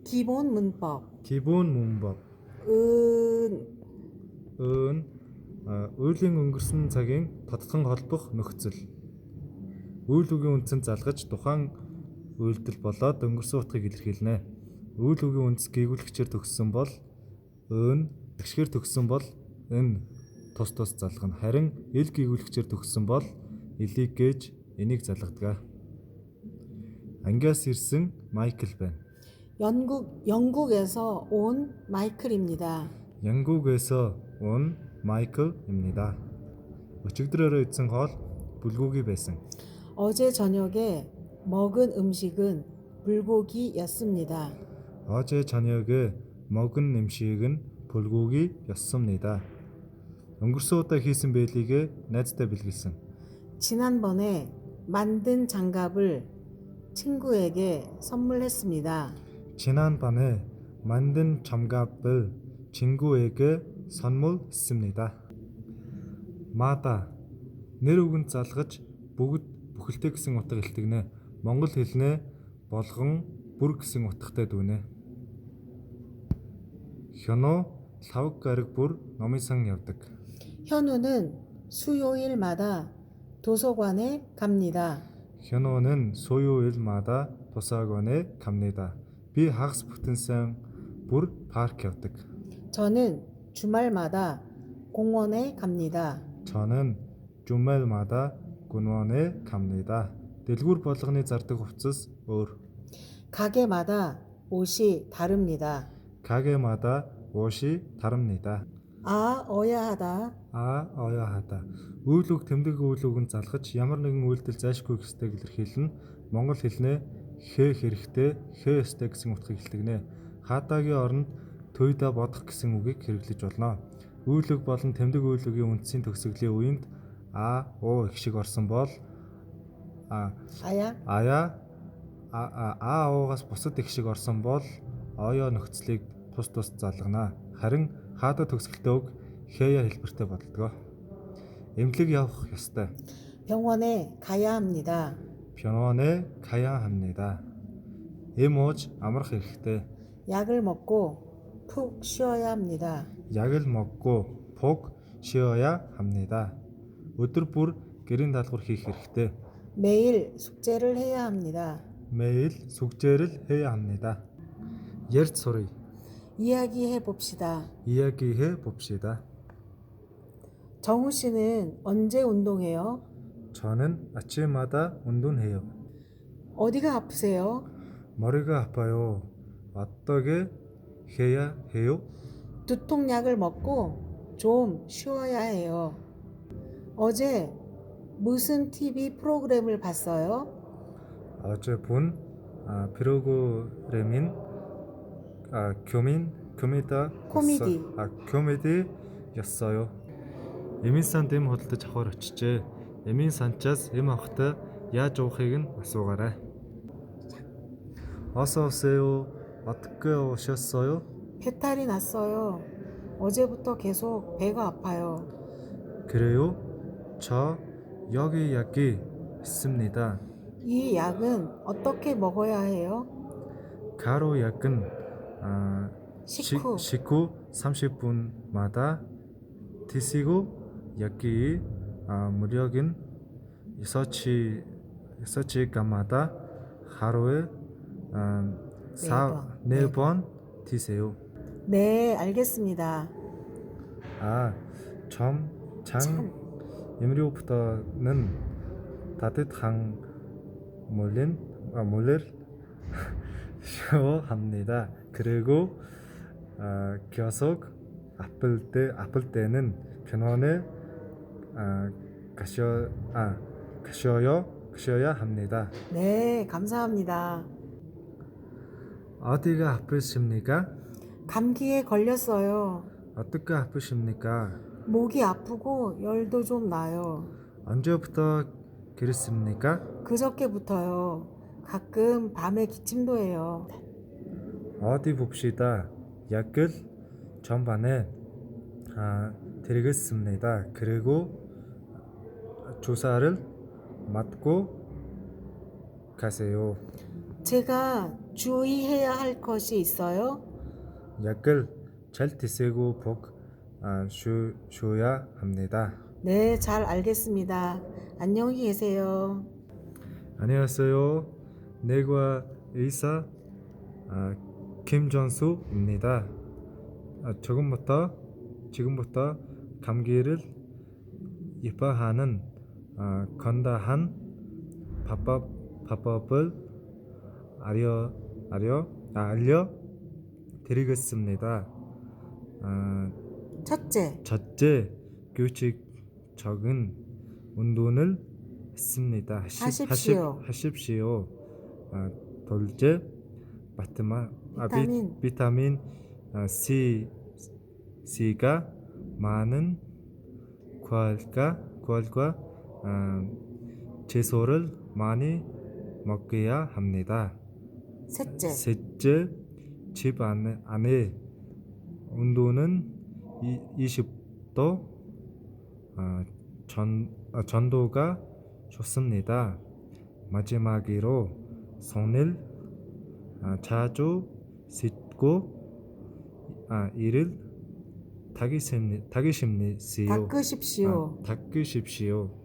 기본 문법. 기본 문법. 은, Үеийн өнгөрсөн цагийн тодтон холбох нөхцөл. Үйл үгийн үндсэнд залгаж тухайн үйлдэл болоод өнгөрсөн утгыг илэрхийлнэ. Үйл үгийн үндэс гээгүүлэгчээр төгссөн бол өн, тэгшгээр төгссөн бол эн тус тус залгана. Харин ил гээгүүлэгчээр төгссөн бол илийг гэж энийг залгадаг. Ангиас ирсэн 마이클 байна. 영국에서 온 마이클입니다. 영국에서 온 마이클입니다. өчигдрөөрөө идсэн хоол 불고기 байсан. 어제 저녁에 먹은 음식은 불고기였습니다. 어제 저녁에 먹은 음식은 불고기였습니다. өнгөрсөн удаа хийсэн бэлгийг найзтай бэлгэлсэн. 지난번에 만든 장갑을 친구에게 선물했습니다. 지난번에 만든 장갑을 친구에게 선물했습니다. 마다 нэр үгэнд залгаж бүгд бүхэлдээ гэсэн утга илтгэнэ. Монгол хэлнээ болгон бүр гэсэн утгатай дүүнэ. 현우 лавг гараг бүр номын сан явдаг. 현우는 수요일마다 도서관에 갑니다. 현우는 수요일마다 도서관에 갑니다. Би хагас бүтэн сан бүр парк явдаг. 저는 주말마다 공원에 갑니다. 저는 주말마다 공원에 갑니다. дэлгүүр болгоны зардаг хувцас өөр. 가게마다 옷이 다릅니다. 가게마다 옷이 다릅니다. 어야하다. 어야하다. Үйл үг тэмдэг үйл үгэнд залгаж ямар нэгэн үйлдэл зайлшгүй гэстэйг илэрхийлнэ. Монгол хэлнээ хэ хэрэгтэй, хэ ёстой гэсэн утгыг илтгэнэ. Хаадагийн оронд туйда бодох гэсэн үгийг хэрэглэж болно. Үйл үг болон тэмдэг үйл үгийн үндсийн төгсгөлийн үеинд уу их шиг орсон бол уугаас бусад их шиг орсон бол оё нөхцөлийг тус тус залгана. Харин хаада төгсгөлтэй үг хэя хэлбэртэй болдог. Эмнэлэг явах ёстой. 병원에 가야 합니다. 병원에 가야 합니다. эм ууж амрах хэрэгтэй. 약을 먹고 푹 쉬어야 합니다. 약을 먹고 푹 쉬어야 합니다. өдөр бүр гэрийн даалгавар хийх хэрэгтэй. 매일 숙제를 해야 합니다. 매일 숙제를 해야 합니다. ярьж сурыг. 이야기해 봅시다. 이야기해 봅시다. 정우 씨는 언제 운동해요? 저는 아침마다 운동해요. 어디가 아프세요? 머리가 아파요. 어떻게 해야 해요? 두통약을 먹고 좀 쉬어야 해요. 어제 무슨 TV 프로그램을 봤어요? 어제 본 프로그램인 코미디였어요. Эмийн санд эм худалдаж авахар очижээ. Эмийн санчаас эм авахтаа яаж уухыг нь асуугаарай. 어서 오세요. 어떻게 오셨어요? 배탈이 났어요. 어제부터 계속 배가 아파요. 그래요? 저 여기 약이 있습니다. 이 약은 어떻게 먹어야 해요? 가루 약은 식후 30분마다 드시고 약이 무력인 6시간마다 하루에 4번 드세요. 네, 알겠습니다. 장 임리오부터는 따뜻한 물을 샤워합니다. 그리고 계속 아플 때는 병원에 가셔야 합니다. 네, 감사합니다. 어디가 아프십니까? 감기에 걸렸어요. 어떻게 아프십니까? 목이 아프고 열도 좀 나요. 언제부터 그랬습니까? 그저께부터요. 가끔 밤에 기침도 해요. 어디 봅시다. 약을 전반에 드리겠습니다. 그리고 주사를 맞고 가세요. 제가 주의해야 할 것이 있어요? 약을 잘 드시고 꼭 쉬어야 합니다. 네, 잘 알겠습니다. 안녕히 계세요. 안녕하세요. 내과 의사 김전수입니다. 지금부터 감기를 예방하는 간단한 방법을 알려드리겠습니다. 첫째, 규칙적인 운동을 하십시오. 둘째, 비타민 C가 많은 과일과 채소를 많이 먹어야 합니다. 셋째, 집 안에 온도는 20도 전도가 좋습니다. 마지막으로 손을 자주 씻고 이를 닦으십시오.